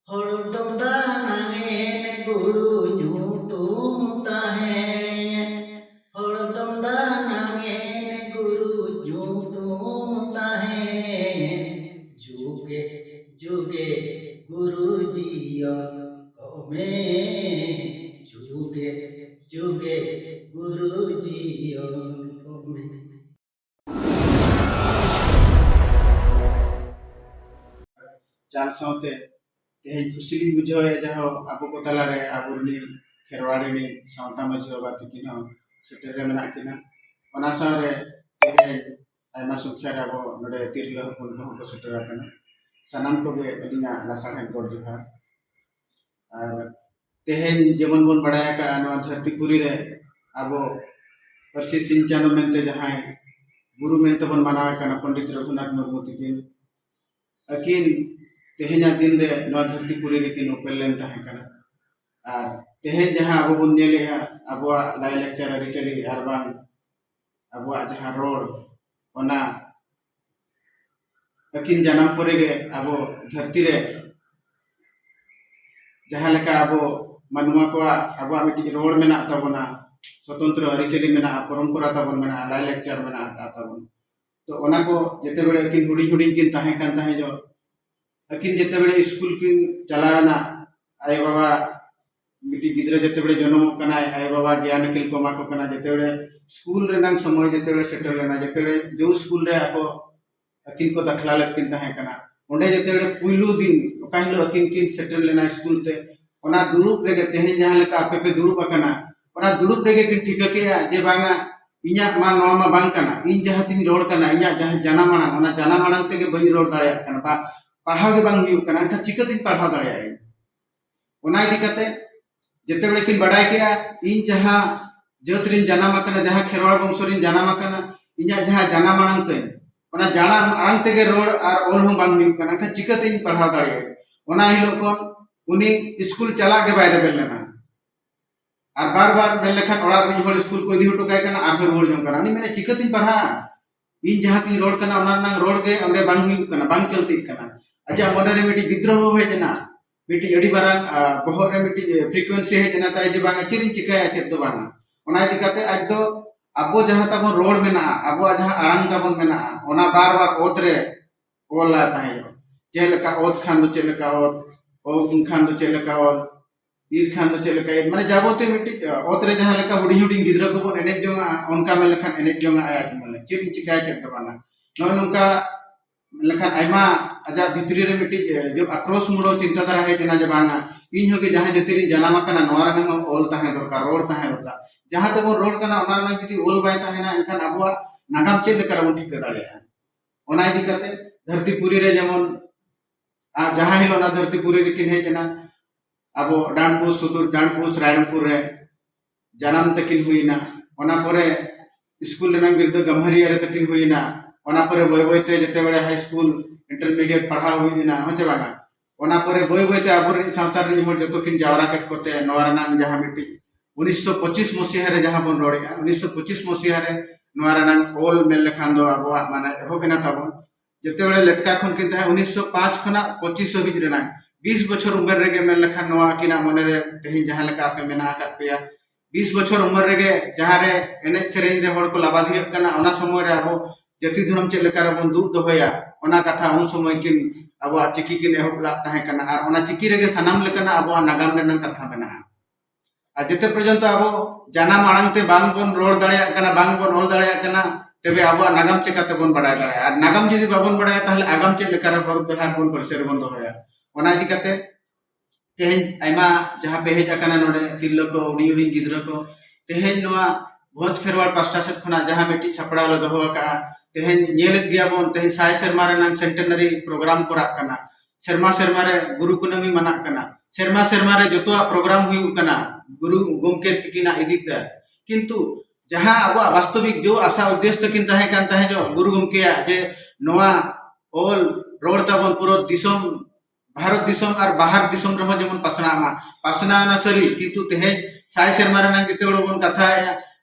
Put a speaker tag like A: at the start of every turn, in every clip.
A: Hordom danangen guru nyutum tahe Hordom danangen guru nyutum tahe Juge juge guru jiyon kome Juge juge guru jiyon kome
B: चाल साथे तेहे खुशी बुझावे जहाँ अब को तलारे आबुरनी खेरवाड़ी सावता मझी बाबा तकिन सेटेरे मेना किना ओना सारे तेहे आयमा संख्या रे अब नडे तिरला हपन को सेटेरा कना सनाम को बे अलिना लासाहेन गोड जोहार और तेहे जेमन बन बड़ाया का नवा धरती पुरी रे अब परसी सिंह चांदो मेनते जहाँ गुरु मेनते बन मनावे कना पंडित रघुनाथ मुर्मू तकिन अकिन तेहेना दिन रे नवा धरती पुरी रे किन उपेल लेन ताहे कना और तेहे जहाँ अब बन नेलेया अबवा लाय लेक्चर अरिचली आर बांग अबवा जहाँ रोड ओना अकिन जन्म परे गे अब धरती रे जहाँ लेका अब मानुआ को अब मिट्टी रोड मेना ताबोना स्वतंत्र अरिचली मेना परंपरा ताबोन मेना लाय लेक्चर मेना ताबोन तो ओना को जेते बेले अकिन हुडी हुडी किन ताहे कान ताहे जो अकिन जेते बेले स्कूल किन चलाना आय बाबा मिट्टी गिद्रा जेते बेले जन्म कना आय बाबा ज्ञान किल को मा को कना जेते बेले स्कूल रे नांग समय जेते बेले सेटल लेना जेते बेले जो स्कूल रे ako अकिन को दाखला लेकिन ताहे कना ओंडे जेते बेले पुइलु दिन ओका हिलो अकिन किन सेटल लेना स्कूल ते ओना दुरुप रेगे तेहे जहां लेका आपे पे दुरुप अकना ओना दुरुप रेगे किन ठिका के जे बांगा इnya मा नवा मा बांग कना इन जहां तिन रोड कना इnya जहां जाना माना ओना जाना माना ते के बनी रोड दाड़े कना बा पढ़ाव के बांग हुई कना का चिका दिन पढ़ाव दाड़े आई ओना इदी कते जेते बेले किन बड़ाय के इन जहां जतरिन जाना मा कना जहां खेरवाड़ वंशरिन जाना मा कना इnya जहां जाना माना ते ओना जाना आंग ते के रोड और ओल हो बांग हुई कना का चिका दिन पढ़ाव दाड़े आई ओना हिलो कोन उनी स्कूल चला के बाहर बेल लेना और बार बार बेल लेखान ओड़ा रे होड़ स्कूल को इदी हटो काय कना आर फिर रोड जंग कना उनी मेने चिका दिन पढ़ा इन जहां तीन रोड कना ओना नांग रोड के अंडे बांग हुई कना बांग चलती कना अच्छा मोडे रे मिटी विद्रोह हो जना मिटी अड़ी बारान बहर रे मिटी फ्रीक्वेंसी है जना ताई जे बांग चिरिन चिकाया चेत दो बांग ओना इदी काते आज दो अबो जहां तबो रोड मेना अबो जहां आड़ांग तबन मेना ओना बार बार ओत रे ओला ताहे चेलका ओत खान दो चेलका ओत ओ खान दो चेलका ओत ईर खान दो चेलका माने जाबोते मिटी ओत रे जहां लेका हुडी हुडी गिद्रा को बन एने जोंगा ओनका में लेखान एने जोंगा आया माने चिरिन चिकाया चेत दो बांग नो नोंका लेखान आयमा आजा भितरी रे मिटी जो आक्रोश मुड़ो चिंताधारा है जना जे बांगा इन होगे जहां जतिरिन जनामा कना नोरा नंग ओल ताहे दरकार रोड ताहे दरकार जहां तबो रोड कना ओना नंग जति ओल बाय ताहेना एनखान अबवा नागाम चेद लेकर बन ठीक दाड़ेया ओना इदी कते धरती पुरी रे जेमन आ जहां हिलो ना धरती पुरी रे किन हेजना अबो डानपुर सुदूर डानपुर रायरंगपुर रे जन्म तकिन हुईना ओना परे स्कूल रे बिरद गम्हरिया रे तकिन हुईना ओना परे बय बयते जेते बेले हाई स्कूल इंटरमीडिएट पढ़ाव हुईना हो चबाना ओना परे बय बयते आबुरिन सावतार रे होड़ जतो किन जावरा कट कोते नवारानांग जहां मिटी 1925 मसीहा रे जहां बन रोड़ेगा 1925 मसीहा रे नवारानांग ओल मेल लेखान दो अबवा माने एहोबेना ताबो जेते बेले लेटका खन किन ताहे 1905 खना 25 हबीज रेना 20 बछर उम्र रेगे मेल लेखान नवा किना मने रे तेहि जहां लेका आपे मेना का पेया 20 बछर उम्र रेगे जहां रे एने सेरेन रे होड़ को लाबाधिय कना ओना समय रे अबो जति धर्म चेक लेकर बन दूध दोहया ओना कथा उन समय किन अब चिकी किन एहोबला ताहे कना आर ओना चिकी रेगे सनाम लेकना अब नागाम रेना कथा बना आ जेते पर्यंत अब जाना मांग ते बांग बन रोड दाड़े कना बांग बन ओल दाड़े कना तबे अब नागाम चेकाते बन बड़ा दाड़े आर नागाम जदि बाबन बड़ा ताहले आगाम चेक लेकर पर बेहार बन परसेर बन दोहया ओना इदी कते तेहेन आयमा जहां पे हेज कना नोडे तिल्लो को उडी उडी गिद्रा को तेहेन नोआ भोज खेरवाड़ पास्टा से खना जहां मिटी छपड़ा लो दोहो का तेहेन नेलेत गया बन तेहेन साय शर्मा रे सेंटेनरी प्रोग्राम करा कना शर्मा शर्मा रे गुरु कुनमी मना कना शर्मा रे जतोआ प्रोग्राम हुई कना गुरु गोमके तिकिना इदीते किंतु जहां अब वास्तविक जो आशा उद्देश्य किन ताहे कान ताहे जो गुरु गोमके जे नोआ ओल रोड ताबन पुरो दिसम भारत दिसम और बाहर दिसम रहो जेमन पासना ना सरी किंतु तेहे साय शर्मा रे जेते बन कथा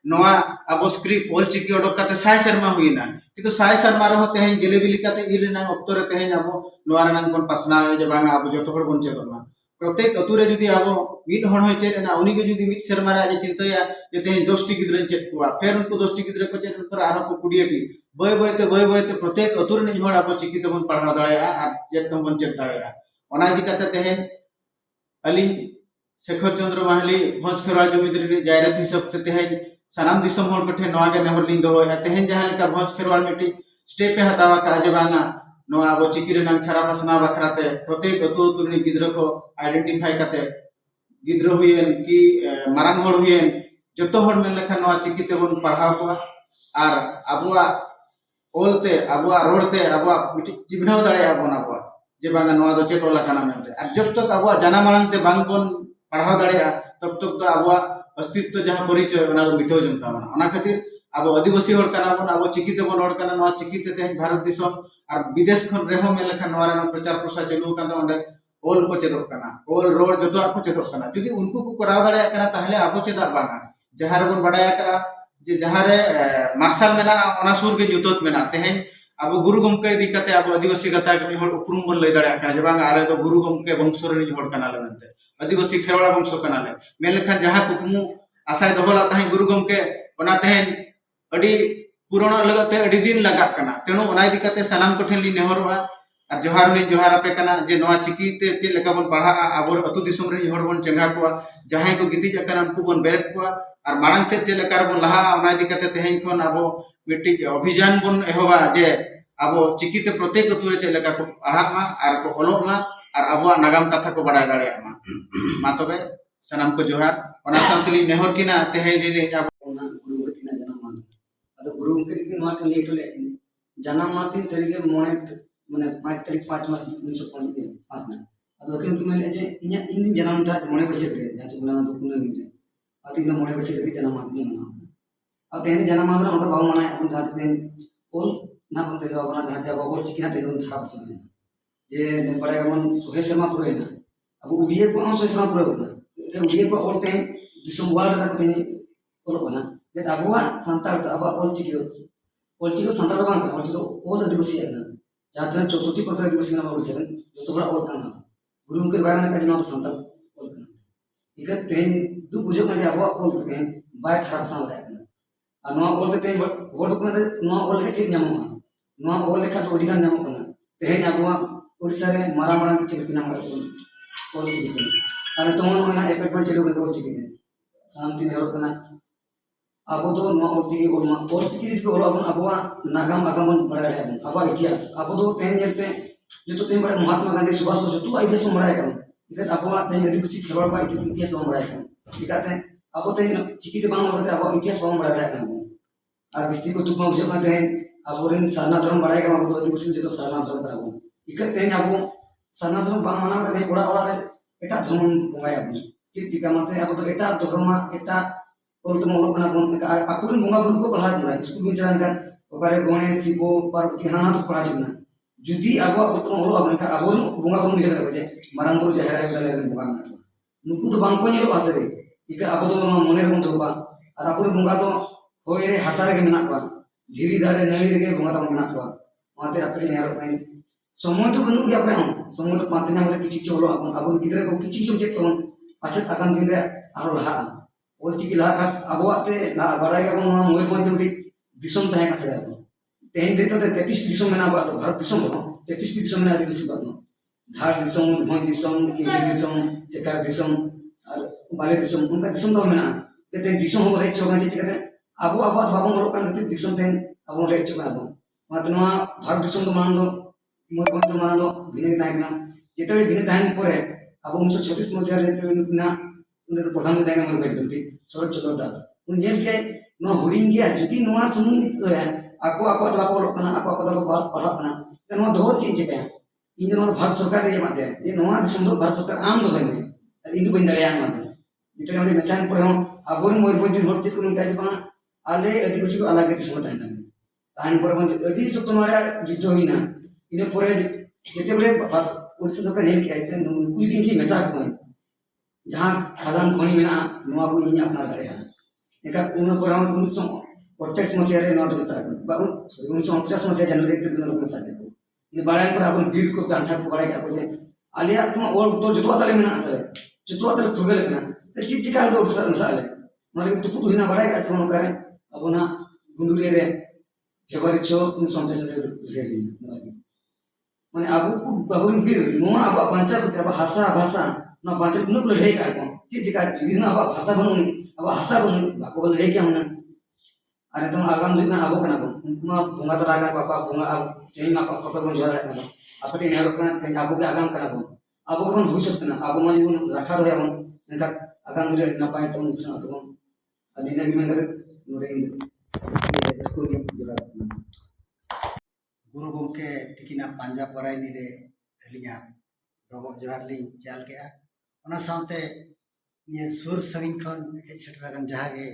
B: नवा अब स्क्रिप्ट ऑल चिकी ओडक काते साय शर्मा हुईना किंतु साय शर्मा रहो तेहें गेले बिली काते इरेना ऑक्तो रे तेहें अब नवा रनन कोन पासना जे बांगा अब जतो हर बोन चेदोना प्रत्येक अतु रे जुदी अब मिद हण होय चेदना उनी के जुदी मिद शर्मा रे चिंताया जे तेहें 10 टी गिद्रे चेक कुआ फेर उनको 10 टी गिद्रे को चेक पर आरो को 20 टी बय बय ते प्रत्येक अतु रे हण अब चिकी ते बोन पढ़ाव दाड़ेया आ चेक तम बोन चेक दाड़ेया ओना इदी काते तेहें अली शेखर चंद्र माहली भोज खेरवाल जुमिद्री जायरत हिसाब ते तेहें सानाम दिसम हर कठे नवा के नेहर लिंग दो तेहें जहां लेका भोज खेरवाल मिटी स्टेप पे हतावा का जे बांगा नवा अब चिकी रे नाम छारा पासना बखराते प्रत्येक अतु अतु रे गिद्र को आइडेंटिफाई काते गिद्र हुयेन कि मारांग हर हुयेन जतो हर मेन लेखा नवा चिकी ते बोन पढ़ाव को आर अबुआ ओलते अबुआ रोडते अबुआ मिटी चिबनाव दाड़े आबोन अबुआ जे बांगा नवा दो चेक ओला काना मेनते आर जब तक अबुआ जाना मारंग ते बांग बोन पढ़ाव दाड़े तब तक तो अबुआ अस्तित्व जहां परिचय बना दो मिटो जनता बना ओना खातिर अब आदिवासी हर काना बन अब चिकी ते बोन हर काना नवा चिकी ते तेहें भारत दिसम और विदेश खन रेहो मेन लेखा नवा रे प्रचार प्रसार चालू कान दो ओंडे ओल को चेदोक काना ओल रोड जतो को चेदोक काना जुदी उनको को कराव दाड़े काना ताहले अब चेदा बांगा जहां रे बोन बडाया का जे जहां रे मार्शल मेना ओना सुर के जुतोत मेना तेहें अब गुरु गमके दी काते अब आदिवासी गता के हर उपरुम बन लई दाड़े काना जे बांगा आले तो गुरु गमके वंश रे हर काना ले मेनते आदिवासी खेरवाड़ा वंश काना ले मेन लेखा जहां कुकमु आशाय दोहला ताहें गुरु गमके ओना तेहें अडी पुराना लगते अडी दिन लगा कना तेनो ओना इदी काते सनाम कोठेन ली नेहरवा और जोहार ली जोहार आपे कना जे नवा चिकी ते चे लेका बन पढ़ा आबो अतु दिसम रे हर बन चंगा को जहां को गिति जकना उनको बन बेरेट को और मांग से चे लेका बन लहा ओना इदी काते तेहें खन आबो मिट्टी अभियान बन एहोबा जे आबो चिकी ते प्रत्येक अतु रे चे लेका को पढ़ा मा और को ओलोग मा और आबो नागाम कथा को बड़ा दाड़े मा तबे सनाम को जोहार ओना संतली नेहर किना तेहें रे
A: ओना गुरु गतिना जन्म मान अदो गुरु के दिन नवा के लेट ले जन्म माती सरीगे मोने माने 5 तारीख 5 मास 1905 ना अदो के मेले जे इnya इन जन्म था मोने बसे रे जहां से बुलाना तो कुने नी रे अति न मोने बसे रे जन्म माती मना अब तेने जन्म मात्र उनका गांव मना अपन जहां से ओल ना बनते जो अपना जहां से अब और चिकना ते उन था बस जे ने बड़े मन सोहे शर्मा पुरे ना अब उबिए को सोहे शर्मा पुरे ना के उबिए को और ते दिसम वाला का ते ओलो बना जे अबुआ संताल अबुआ ओल चिकी संताल बांग ओल चिकी ओल आदिवासी है जहां तक 64 प्रकार आदिवासी ना ओल से जो तो बड़ा ओल काना गुरु के बारे में का जना संताल ओल काना इका तेन दु बुझे का अबुआ ओल ते बाय खराब सान ला आ नो ओल ते होड़ को नो ओल के चीज ᱧᱟᱢᱚᱜᱼᱟ नो ओल लेखा तो ओडिगान ᱧᱟᱢᱚᱜ ᱠᱟᱱᱟ तेहें अबुआ ओडिसा रे मारा मारा चिकी नाम ओल चिकी अरे तो ना एपेटमेंट चलो के ओल चिकी शांति नेहर कना अब तो ओल चिकी ओलमा ओल चिकी दी ओल अब नागाम आगाम बड़ा रे अब इतिहास अब तो तेन जेते जो तो तेन बड़ा महात्मा गांधी सुभाष बोस तो इतिहास में बड़ा है इधर अब तेन आदिवासी खेलवाड़ का इतिहास में बड़ा है चिकाते अब तेन चिकी ते बांग होते अब इतिहास में बड़ा है और बिस्ती को तुम बुझे का तेन अब रेन सारना धर्म बड़ा है अब तो आदिवासी जो तो सारना धर्म करा इकर तेन अब सारना धर्म बांग माना का तेन बड़ा बड़ा एटा धर्म बंगाय अब चिका मासे अब तो एटा धर्म एटा और तो मोलो कना बोन आकुरन बंगा बुरु को पढ़ा जुना स्कूल में जान का ओकारे गणेश शिवो पार्वती हाना तो पढ़ा जुना जुदी अब तो मोलो अब का अब बंगा बुरु निकल गजे मारांग बुरु जहरा रे बंगा ना नुकु तो बांको नेलो आसरे इका अब तो मने बन तो का और अब बंगा तो होय रे हासा रे मेना को धीरी दारे नली रे बंगा तो मेना को माते अपने नेरो काई समय तो बनु गया पे हम समय तो पाते ना किछि चलो अब गिदरे को किछि चो चेक तो अच्छा आगाम दिन रे आरो लहा ओल चिकी लहा अबुआते बड़ा का मोबाइल फोन जुटी दिसम तहे का से तेन दे तो 33 दिसम में ना बात भारत दिसम हो 33 दिसम में आदिवासी बात धार दिसम भोई दिसम केजे दिसम सेकार दिसम और बाले दिसम उनका दिसम तो में ना ते दिसम हो रे चोगा जे चिकते अब बाबू मोर कान ते दिसम तेन अब रे चोगा अब मातनवा भारत दिसम तो मान दो मोर कोन तो मान दो बिने नायक ना जेतले बिने ताहन परे अब 1936 मसिया रे ना उन्हें तो प्रधान में देंगे मेरे बेटे शरद चंद्र दास उन ये के नो हुडिंग गया जुदी नवा सुनी तो है आको आको तला को लोकना आको तला को बात पढ़ा अपना तो नवा दो चीज के इन नवा भारत सरकार रे माते ये नवा दिसम भारत सरकार आम दो है इन बन दड़िया माते जितने हमरे मेसान पर हम आबोर मोर बोल दिन होते कुन काज बना आले आदिवासी को अलग दिसम तान पर मन अति सतो मारा युद्ध होइना इन पर जेते बड़े उड़से सरकार नेल के ऐसे कुछ दिन की मेसा को जहां खादान खनि में ना नवा को इन अपना दड़िया एनका उन पर हम 1948 मसीहा रे नॉट मिसा बा 1949 मसीहा जनवरी 1 दिन मिसा ये बड़ाई पर अपन बीर को गांधा को बड़ाई को जे आलिया तुम और तो जुतवा तले में ना तले जुतवा तले फुगल ना ते चीज का तो मिसाले माने तो पुतु हिना बड़ाई का जोन करे अब ना गुंडुरे रे फेब्रुआरी 6 1949 रे माने अब को बाबुन बीर नुआ अब पंचा को अब भाषा भाषा ना पंचा नुक लड़ाई का को चीज का ना अब भाषा बनोनी अब भाषा बनोनी बाको लड़ाई क्या होना अरे तुम आगाम दिन अब कना को उनमा बोंगा तरा का पापा बोंगा अब यही मा को फोटो बन जोड़ा रखना अपने नेरो का अब के आगाम कना को अब बन भविष्य ना अब मा जीवन रखा रहे हम इनका आगाम दिन ना पाए तो मुझना तो अनिना की मन करे नोरे इन को भी जोड़ा रखना
C: गुरु गमके तिकिना पांजा परायनी रे अलिया डबो जोहार लिंग चाल के ओना साउते ये सुर संगिन खन हे सेटरागन जहागे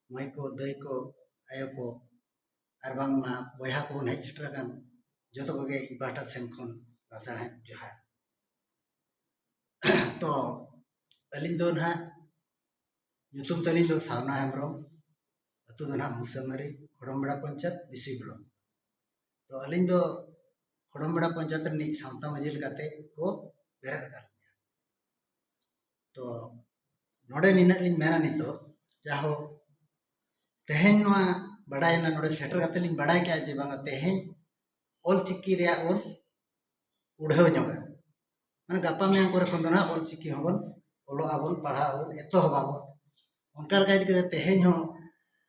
C: माई को दई को आयो को अरबांग मा बया को बन हे सेटरागन जतो कोगे इबाटा सेन खन रासा है जोहार तो अलिन दो ना युतुम तलिन दो सावना हेमरम अतु दो ना मुसमरी खड़मबड़ा पंचायत बिसुई ब्लॉक तो अलिन दो खड़मबड़ा पंचायत नी सावता मजिल गाते को बेरा लगा तो नोडे निना लिन मेना नि तो जाहो तेहेन नोआ बड़ाई ना नोडे सेटर गाते लिन बड़ाई क्या जे बांगा तेहेन ओल चिकी रे ओल उड़ाव जोगा माने गापा में करे खन दोना ओल चिकी होबन ओलो आबन पढ़ा ओल एतो होबाबन उनकार का इदि तेहेन हो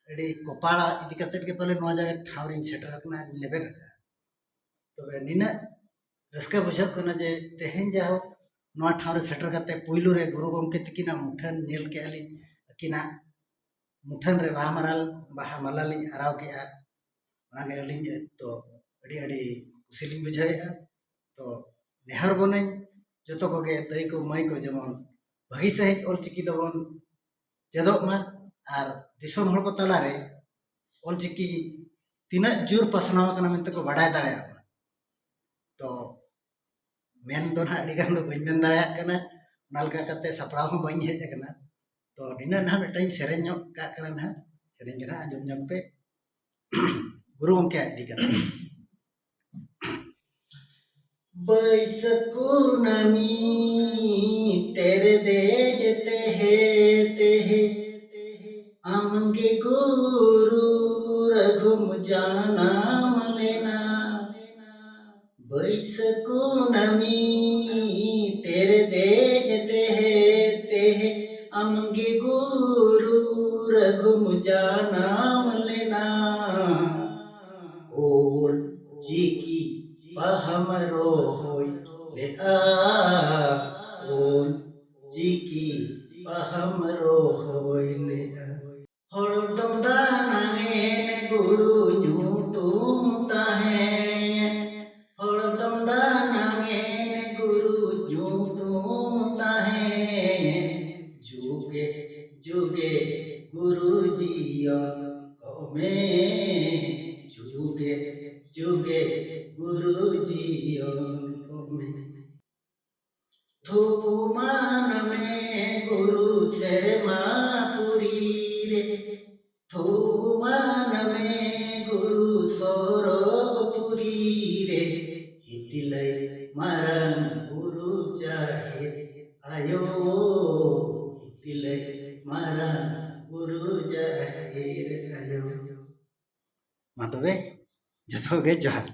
C: एडी कोपाड़ा इदि कते के पहले नोआ जगह ठावरिन सेटर रखना लेबे गदा तो निना रस्का बुझत कना जे तेहेन जाहो नोआ ठावरे सेटर करते पुइलू रे गुरु गमके तिकिना मुठन नेल के आली किना मुठन रे बाहा माला लिंग आराव के आ लिंग तो अड़ी अड़ी कुसिलिंग बुझाएगा तो नेहर बने जो को दई को मई को जेमन भागी सहित ओल चिकी दबन चेदोक मा आर दिसोम हड़ को तला रे ओल चिकी तीना जोर पसनाव कना मेंते को बड़ाय दाड़े तो मेन दो ना अड़ी गान दो बइन मेन दाड़े कना नालका कते सपड़ाव हो बइन हेज कना तो निना ना मिटाइन सेरेन ᱧᱚᱜ का कना ना सेरेन जरा आजम ᱧᱚᱜ पे गुरु गमके इदि कते बैसकु नमी तेरे देजते हे आमगे गुरु रघुम जाना मलेना बैसकु नमी तेरे देजते हे आमगे गुरु रघुम जाना मलेना ओल जी हमरो होय ले आ ओल जी की हमरो होय ले हड़ दम दाने गुरु न्यू तुम ताहे हड़ दम दाने गुरु न्यू तुम ताहे जुगे जुगे गुरु जिया में जुगे जुगे गुरु जियो में थुमान में गुरु शर्मापुरी रे थुमान में गुरु सौरभपुरी रे हितिलय मारन गुरु चाहे आयो हितिलय मारन गुरु चाहे आयो मा तबे जतो गे जोहार।